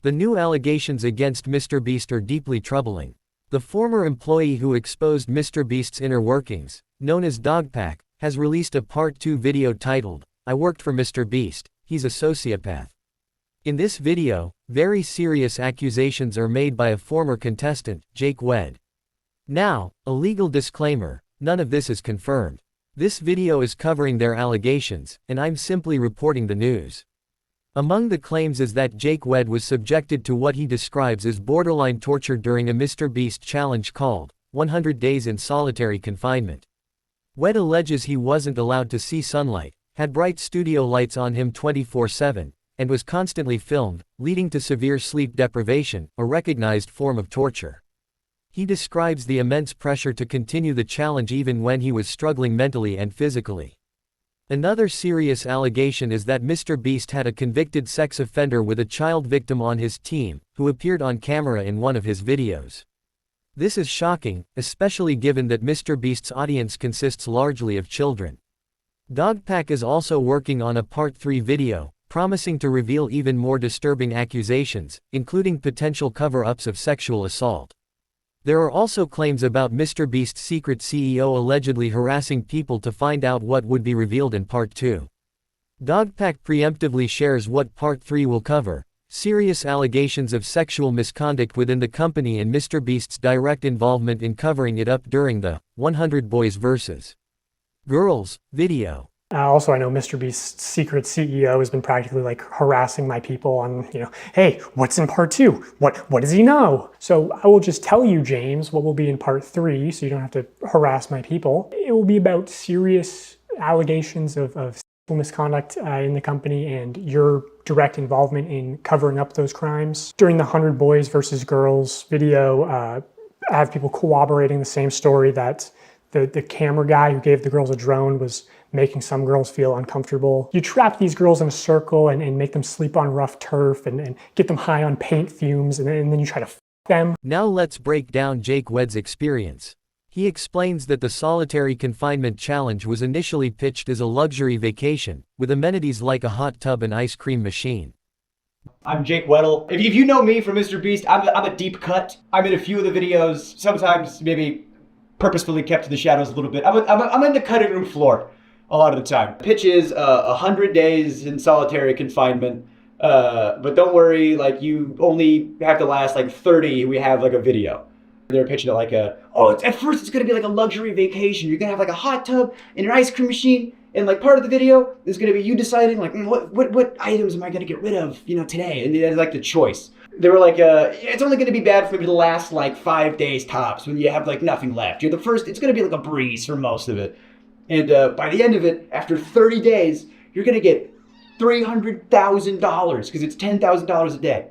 The new allegations against MrBeast are deeply troubling. The former employee who exposed MrBeast's inner workings, known as Dogpack, has released a Part 2 video titled, "I worked for MrBeast, he's a sociopath." In this video, very serious accusations are made by a former contestant, Jake Weddle. Now, a legal disclaimer, none of this is confirmed. This video is covering their allegations, and I'm simply reporting the news. Among the claims is that Jake Weddle was subjected to what he describes as borderline torture during a MrBeast challenge called 100 Days in Solitary Confinement. Weddle alleges he wasn't allowed to see sunlight, had bright studio lights on him 24/7, and was constantly filmed, leading to severe sleep deprivation, a recognized form of torture. He describes the immense pressure to continue the challenge even when he was struggling mentally and physically. Another serious allegation is that MrBeast had a convicted sex offender with a child victim on his team, who appeared on camera in one of his videos. This is shocking, especially given that MrBeast's audience consists largely of children. Dogpack is also working on a Part 3 video, promising to reveal even more disturbing accusations, including potential cover-ups of sexual assault. There are also claims about MrBeast's secret CEO allegedly harassing people to find out what would be revealed in Part 2. Dogpack preemptively shares what Part 3 will cover: serious allegations of sexual misconduct within the company and MrBeast's direct involvement in covering it up during the 100 Boys vs. Girls video. Also, I know MrBeast's secret CEO has been practically like harassing my people on, hey, what's in part 2? What does he know? So I will just tell you, James, what will be in part 3, so you don't have to harass my people. It will be about serious allegations of sexual misconduct in the company and your direct involvement in covering up those crimes. During the 100 Boys vs. Girls video, I have people corroborating the same story that the camera guy who gave the girls a drone was making some girls feel uncomfortable. You trap these girls in a circle and make them sleep on rough turf and get them high on paint fumes, and then you try to f them. Now let's break down Jake Weddle's experience. He explains that the solitary confinement challenge was initially pitched as a luxury vacation, with amenities like a hot tub and ice cream machine. I'm Jake Weddle. If you know me from MrBeast, I'm a deep cut. I'm in a few of the videos, sometimes maybe purposefully kept to the shadows a little bit. I'm in the cutting room floor a lot of the time. Pitch is 100 days in solitary confinement, but don't worry, like you only have to last like 30. We have like a video. They're pitching it like at first it's gonna be like a luxury vacation. You're gonna have like a hot tub and an ice cream machine, and like part of the video is gonna be you deciding like what items am I gonna get rid of, today, and it's like the choice. They were like, it's only gonna be bad for maybe the last like 5 days tops when you have like nothing left. You're the first. It's gonna be like a breeze for most of it. And by the end of it, after 30 days, you're going to get $300,000 because it's $10,000 a day.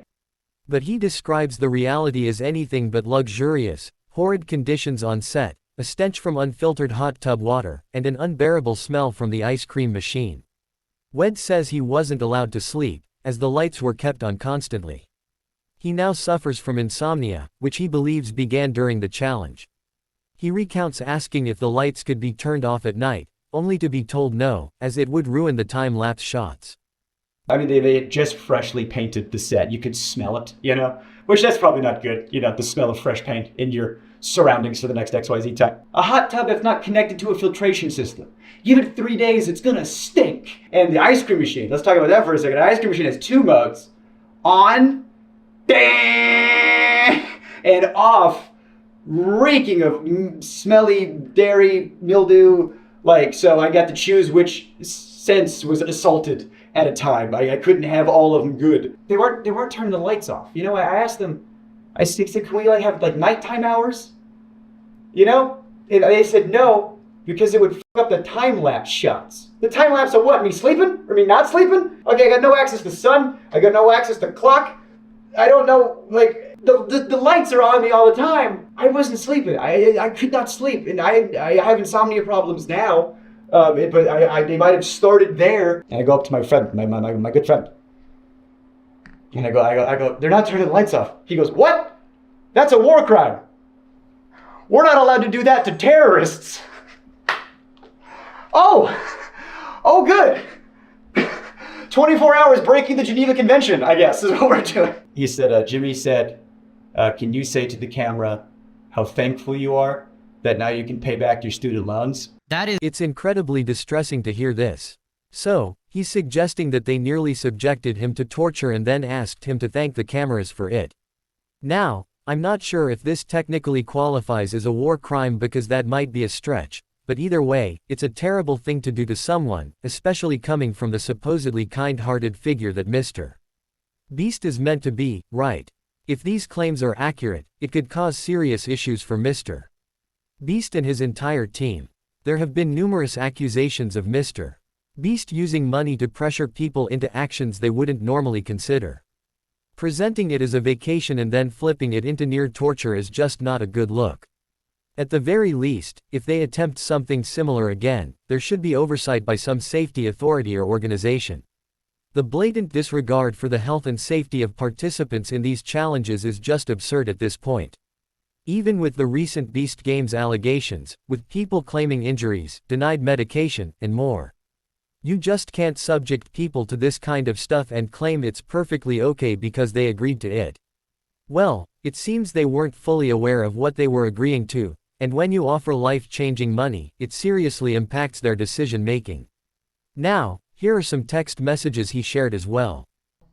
But he describes the reality as anything but luxurious: horrid conditions on set, a stench from unfiltered hot tub water, and an unbearable smell from the ice cream machine. Weddle says he wasn't allowed to sleep, as the lights were kept on constantly. He now suffers from insomnia, which he believes began during the challenge. He recounts asking if the lights could be turned off at night, only to be told no, as it would ruin the time-lapse shots. I mean, they had just freshly painted the set. You could smell it, which that's probably not good, the smell of fresh paint in your surroundings for the next XYZ time. A hot tub that's not connected to a filtration system. Give it 3 days, it's gonna stink. And the ice cream machine, let's talk about that for a second. The ice cream machine has 2 modes: on, and off, reeking of smelly dairy mildew. So I got to choose which sense was assaulted at a time. I couldn't have all of them good. They weren't turning the lights off. I asked them, I said, can we have nighttime hours? And they said no, because it would f up the time-lapse shots. The time-lapse of what? Me sleeping? Or me not sleeping? Okay, I got no access to sun. I got no access to clock. I don't know, the lights are on me all the time. I wasn't sleeping. I could not sleep, and I have insomnia problems now. But they might have started there. And I go up to my friend, my good friend, and I go. They're not turning the lights off. He goes, what? That's a war crime. We're not allowed to do that to terrorists. Oh, good. 24 hours breaking the Geneva Convention, I guess, is what we're doing. He said, Jimmy said, can you say to the camera how thankful you are that now you can pay back your student loans? It's incredibly distressing to hear this. So, he's suggesting that they nearly subjected him to torture and then asked him to thank the cameras for it. Now, I'm not sure if this technically qualifies as a war crime because that might be a stretch, but either way, it's a terrible thing to do to someone, especially coming from the supposedly kind-hearted figure that Mr. Beast is meant to be, right? If these claims are accurate, it could cause serious issues for Mr. Beast and his entire team. There have been numerous accusations of Mr. Beast using money to pressure people into actions they wouldn't normally consider. Presenting it as a vacation and then flipping it into near torture is just not a good look. At the very least, if they attempt something similar again, there should be oversight by some safety authority or organization. The blatant disregard for the health and safety of participants in these challenges is just absurd at this point. Even with the recent Beast Games allegations, with people claiming injuries, denied medication, and more. You just can't subject people to this kind of stuff and claim it's perfectly okay because they agreed to it. Well, it seems they weren't fully aware of what they were agreeing to, and when you offer life-changing money, it seriously impacts their decision-making. Now, here are some text messages he shared as well.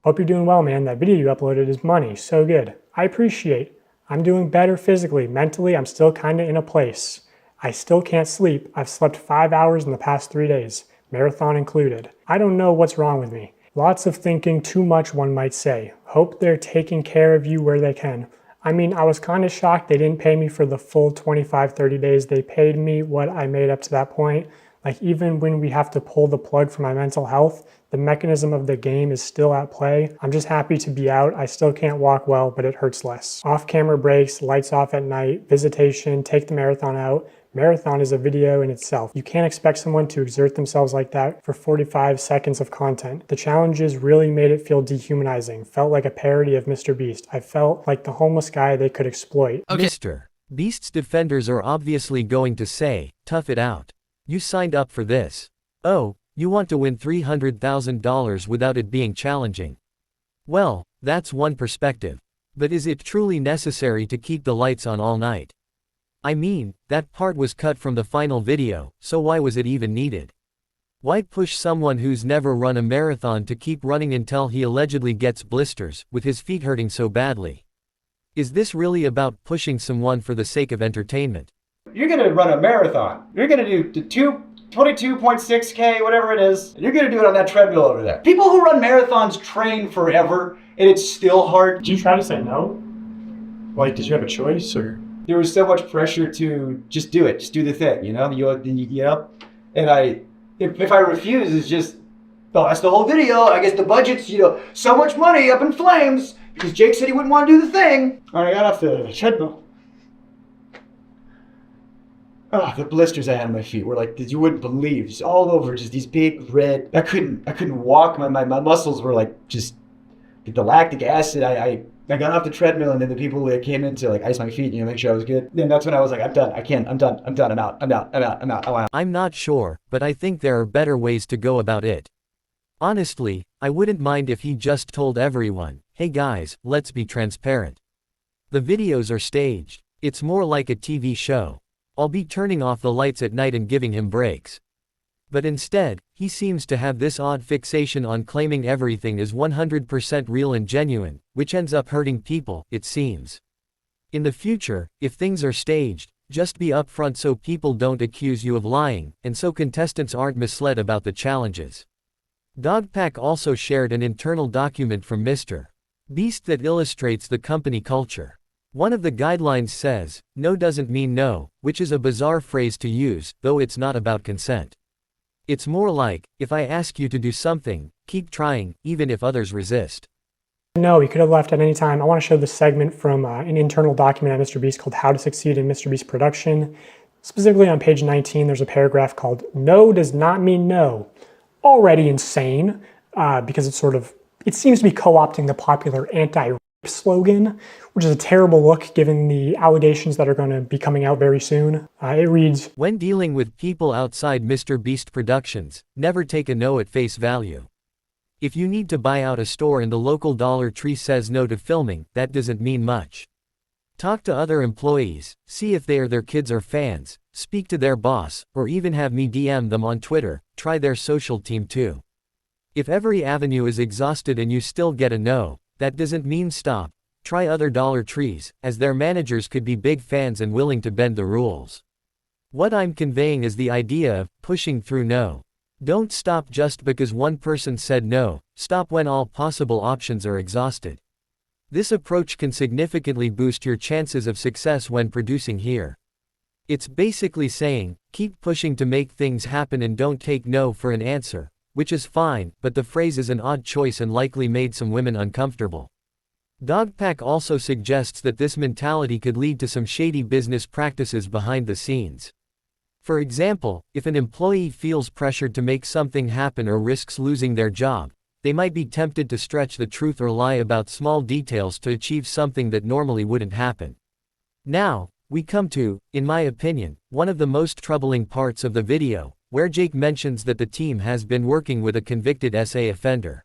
Hope you're doing well, man. That video you uploaded is money. So good. I appreciate. I'm doing better physically. Mentally, I'm still kinda in a place. I still can't sleep. I've slept 5 hours in the past 3 days. Marathon included. I don't know what's wrong with me. Lots of thinking, too much one might say. Hope they're taking care of you where they can. I mean, I was kind of shocked they didn't pay me for the full 25, 30 days. They paid me what I made up to that point. Like even when we have to pull the plug for my mental health, the mechanism of the game is still at play. I'm just happy to be out. I still can't walk well, but it hurts less. Off-camera breaks, lights off at night, visitation, take the marathon out. Marathon is a video in itself. You can't expect someone to exert themselves like that for 45 seconds of content. The challenges really made it feel dehumanizing. Felt like a parody of MrBeast. I felt like the homeless guy they could exploit. Okay. Mr. Beast's defenders are obviously going to say, tough it out. You signed up for this. Oh, you want to win $300,000 without it being challenging. Well, that's one perspective. But is it truly necessary to keep the lights on all night? I mean, that part was cut from the final video, so why was it even needed? Why push someone who's never run a marathon to keep running until he allegedly gets blisters, with his feet hurting so badly? Is this really about pushing someone for the sake of entertainment? You're gonna run a marathon. You're gonna do 22.6K, whatever it is. And you're gonna do it on that treadmill over there. People who run marathons train forever, and it's still hard. Did you try to say no? Like, did you have a choice or? There was so much pressure to just do it, just do the thing, you know? And if I refuse, it's just, well, that's the whole video. I guess the budget's, so much money up in flames because Jake said he wouldn't want to do the thing. All right, I got off the treadmill. Oh, the blisters I had on my feet were like, you wouldn't believe, just all over, just these big red. I couldn't walk. My muscles were like just the lactic acid. I got off the treadmill, and then the people that came in to like ice my feet, make sure I was good. Then that's when I was like, I'm done. I'm done. I'm out. I'm not sure, but I think there are better ways to go about it. Honestly, I wouldn't mind if he just told everyone, hey guys, let's be transparent. The videos are staged. It's more like a TV show. I'll be turning off the lights at night and giving him breaks. But instead, he seems to have this odd fixation on claiming everything is 100% real and genuine, which ends up hurting people, it seems. In the future, if things are staged, just be upfront so people don't accuse you of lying, and so contestants aren't misled about the challenges. Dogpack also shared an internal document from MrBeast that illustrates the company culture. One of the guidelines says, no doesn't mean no, which is a bizarre phrase to use, though it's not about consent. It's more like, if I ask you to do something, keep trying, even if others resist. No, he could have left at any time. I want to show this segment from an internal document at MrBeast called How to Succeed in MrBeast Production. Specifically on page 19, there's a paragraph called No does not mean no. Already insane, because it seems to be co-opting the popular anti-rape slogan, which is a terrible look given the allegations that are going to be coming out very soon. It reads, when dealing with people outside MrBeast Productions, never take a no at face value. If you need to buy out a store and the local Dollar Tree says no to filming, that doesn't mean much. Talk to other employees, see if they or their kids are fans, speak to their boss, or even have me DM them on Twitter, try their social team too. If every avenue is exhausted and you still get a no, that doesn't mean stop. Try other Dollar Trees, as their managers could be big fans and willing to bend the rules. What I'm conveying is the idea of pushing through no. Don't stop just because one person said no, stop when all possible options are exhausted. This approach can significantly boost your chances of success when producing here. It's basically saying, keep pushing to make things happen and don't take no for an answer, which is fine, but the phrase is an odd choice and likely made some women uncomfortable. Dogpack also suggests that this mentality could lead to some shady business practices behind the scenes. For example, if an employee feels pressured to make something happen or risks losing their job, they might be tempted to stretch the truth or lie about small details to achieve something that normally wouldn't happen. Now, we come to, in my opinion, one of the most troubling parts of the video, where Jake mentions that the team has been working with a convicted SA offender.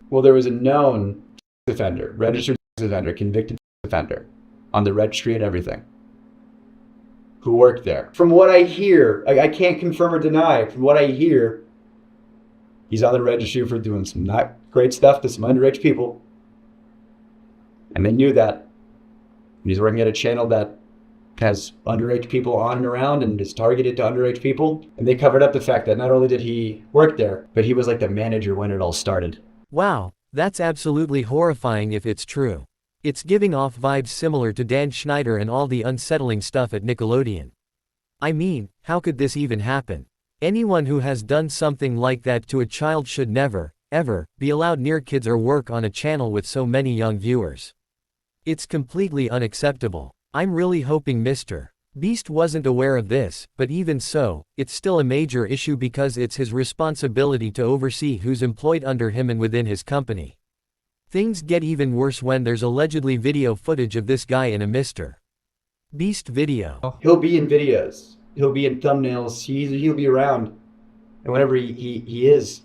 Well, there was a known offender, registered offender, convicted offender, on the registry and everything, who worked there. From what I hear, I can't confirm or deny, from what I hear, he's on the registry for doing some not great stuff to some underage people. And they knew that. And he's working at a channel that has underage people on and around and is targeted to underage people. And they covered up the fact that not only did he work there, but he was like the manager when it all started. Wow, that's absolutely horrifying if it's true. It's giving off vibes similar to Dan Schneider and all the unsettling stuff at Nickelodeon. I mean, how could this even happen? Anyone who has done something like that to a child should never, ever, be allowed near kids or work on a channel with so many young viewers. It's completely unacceptable. I'm really hoping MrBeast wasn't aware of this, but even so, it's still a major issue because it's his responsibility to oversee who's employed under him and within his company. Things get even worse when there's allegedly video footage of this guy in a MrBeast video. He'll be in videos. He'll be in thumbnails. He'll be around. And whenever he is,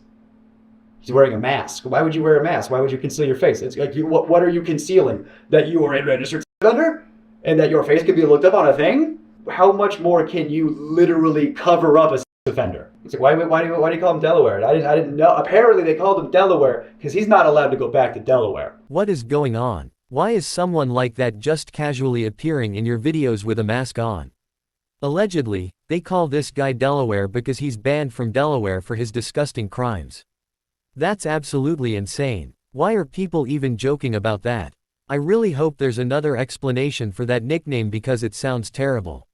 he's wearing a mask. Why would you wear a mask? Why would you conceal your face? It's like, what are you concealing? That you are a registered offender? And that your face could be looked up on a thing? How much more can you literally cover up a offender? It's like, why do you call him Delaware? I didn't know. Apparently they called him Delaware because he's not allowed to go back to Delaware. What is going on? Why is someone like that just casually appearing in your videos with a mask on? Allegedly, they call this guy Delaware because he's banned from Delaware for his disgusting crimes. That's absolutely insane. Why are people even joking about that? I really hope there's another explanation for that nickname because it sounds terrible.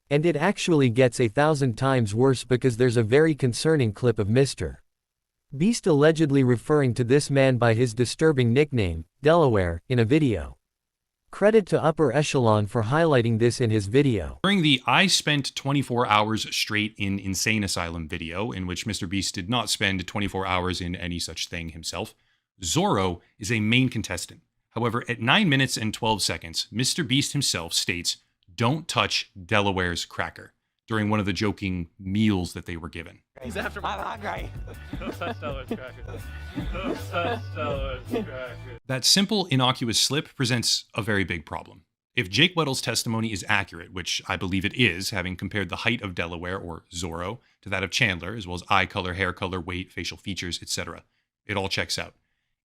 And it actually gets 1,000 times worse because there's a very concerning clip of MrBeast allegedly referring to this man by his disturbing nickname, Delaware, in a video. Credit to Upper Echelon for highlighting this in his video. During the I spent 24 hours straight in Insane Asylum video, in which MrBeast did not spend 24 hours in any such thing himself, Zorro is a main contestant. However, at 9 minutes and 12 seconds, MrBeast himself states, "Don't touch Delaware's cracker," during one of the joking meals that they were given. He's after my hungry. Don't touch Delaware's cracker. Don't touch Delaware's cracker. That simple, innocuous slip presents a very big problem. If Jake Weddle's testimony is accurate, which I believe it is, having compared the height of Delaware, or Zorro, to that of Chandler, as well as eye color, hair color, weight, facial features, etc., it all checks out.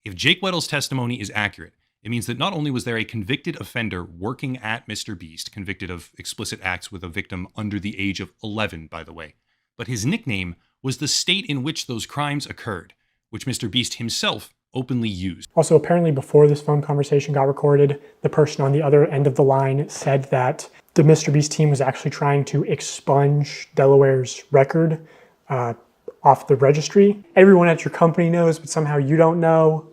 If Jake Weddle's testimony is accurate, it means that not only was there a convicted offender working at MrBeast, convicted of explicit acts with a victim under the age of 11, by the way, but his nickname was the state in which those crimes occurred, which MrBeast himself openly used. Also, apparently before this phone conversation got recorded, the person on the other end of the line said that the MrBeast team was actually trying to expunge Delaware's record off the registry. Everyone at your company knows, but somehow you don't know.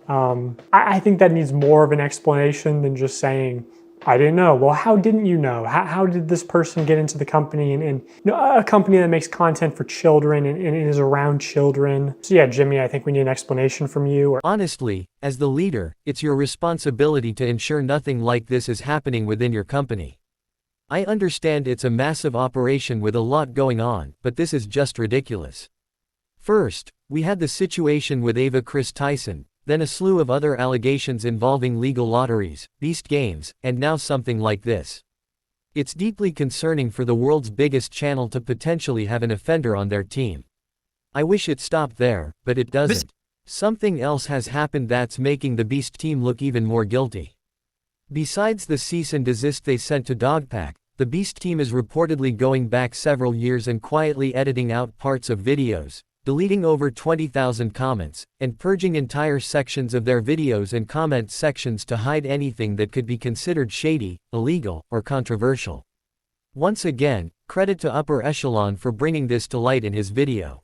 I think that needs more of an explanation than just saying, I didn't know. Well, how didn't you know? How did this person get into the company and you know, a company that makes content for children and is around children? So yeah, Jimmy, I think we need an explanation from you. Honestly, as the leader, it's your responsibility to ensure nothing like this is happening within your company. I understand it's a massive operation with a lot going on, but this is just ridiculous. First, We had the situation with Ava Chris Tyson, then a slew of other allegations involving legal lotteries, Beast Games, and now something like this. It's deeply concerning for the world's biggest channel to potentially have an offender on their team. I wish it stopped there, but it doesn't. Something else has happened that's making the Beast team look even more guilty. Besides the cease and desist they sent to Dogpack, the Beast team is reportedly going back several years and quietly editing out parts of videos, deleting over 20,000 comments, and purging entire sections of their videos and comment sections to hide anything that could be considered shady, illegal, or controversial. Once again, credit to Upper Echelon for bringing this to light in his video.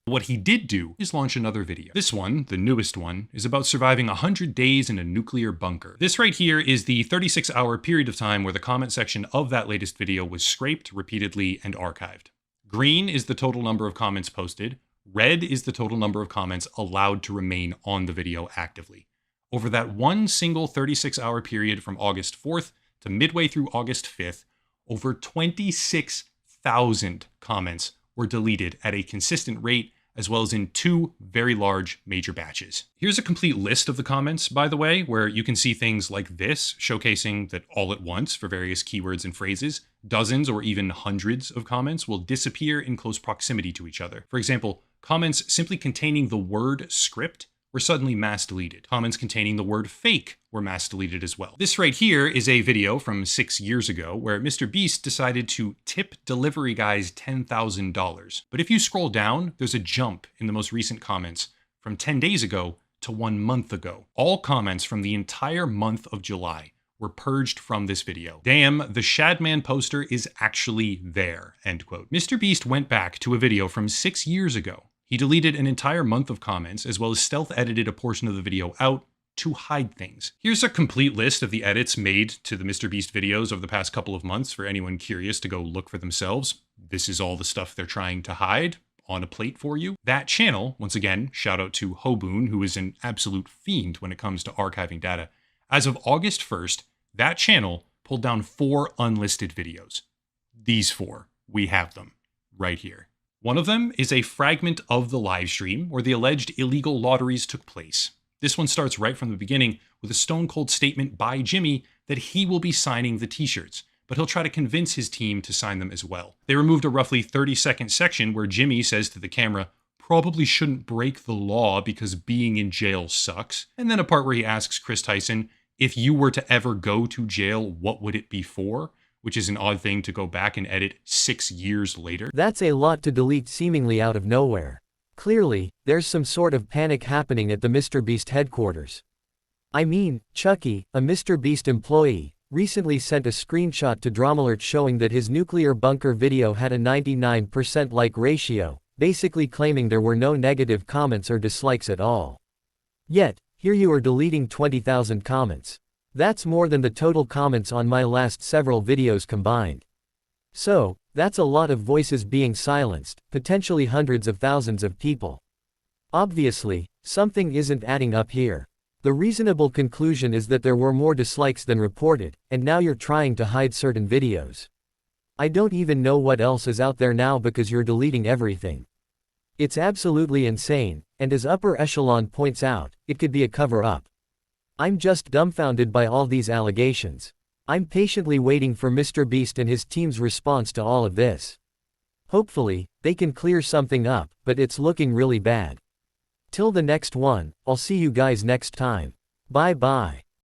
What he did do is launch another video. This one, the newest one, is about surviving 100 days in a nuclear bunker. This right here is the 36-hour period of time where the comment section of that latest video was scraped repeatedly and archived. Green is the total number of comments posted. Red is the total number of comments allowed to remain on the video actively. Over that one single 36-hour period from August 4th to midway through August 5th, over 26,000 comments were deleted at a consistent rate, as well as in 2 very large major batches. Here's a complete list of the comments, by the way, where you can see things like this, showcasing that all at once, for various keywords and phrases, dozens or even hundreds of comments will disappear in close proximity to each other. For example, comments simply containing the word script were suddenly mass deleted. Comments containing the word fake were mass deleted as well. This right here is a video from 6 years ago where MrBeast decided to tip delivery guys $10,000. But if you scroll down, there's a jump in the most recent comments from 10 days ago to 1 month ago. All comments from the entire month of July were purged from this video. Damn, the Shadman poster is actually there, end quote. MrBeast went back to a video from 6 years ago. He deleted an entire month of comments, as well as stealth-edited a portion of the video out to hide things. Here's a complete list of the edits made to the MrBeast videos over the past couple of months for anyone curious to go look for themselves. This is all the stuff they're trying to hide on a plate for you. That channel, once again, shout out to Hoboon, who is an absolute fiend when it comes to archiving data. As of August 1st, that channel pulled down 4 unlisted videos. These 4, we have them right here. One of them is a fragment of the live stream where the alleged illegal lotteries took place. This one starts right from the beginning with a stone-cold statement by Jimmy that he will be signing the t-shirts, but he'll try to convince his team to sign them as well. They removed a roughly 30-second section where Jimmy says to the camera, "Probably shouldn't break the law because being in jail sucks." And then a part where he asks Chris Tyson, if you were to ever go to jail, what would it be for? Which is an odd thing to go back and edit 6 years later. That's a lot to delete seemingly out of nowhere. Clearly, there's some sort of panic happening at the MrBeast headquarters. I mean, Chucky, a MrBeast employee, recently sent a screenshot to Dramalert showing that his nuclear bunker video had a 99% like ratio, basically claiming there were no negative comments or dislikes at all. Yet, here you are deleting 20,000 comments. That's more than the total comments on my last several videos combined. So, that's a lot of voices being silenced, potentially hundreds of thousands of people. Obviously, something isn't adding up here. The reasonable conclusion is that there were more dislikes than reported, and now you're trying to hide certain videos. I don't even know what else is out there now because you're deleting everything. It's absolutely insane, and as Upper Echelon points out, it could be a cover-up. I'm just dumbfounded by all these allegations. I'm patiently waiting for MrBeast and his team's response to all of this. Hopefully, they can clear something up, but it's looking really bad. Till the next one, I'll see you guys next time. Bye bye.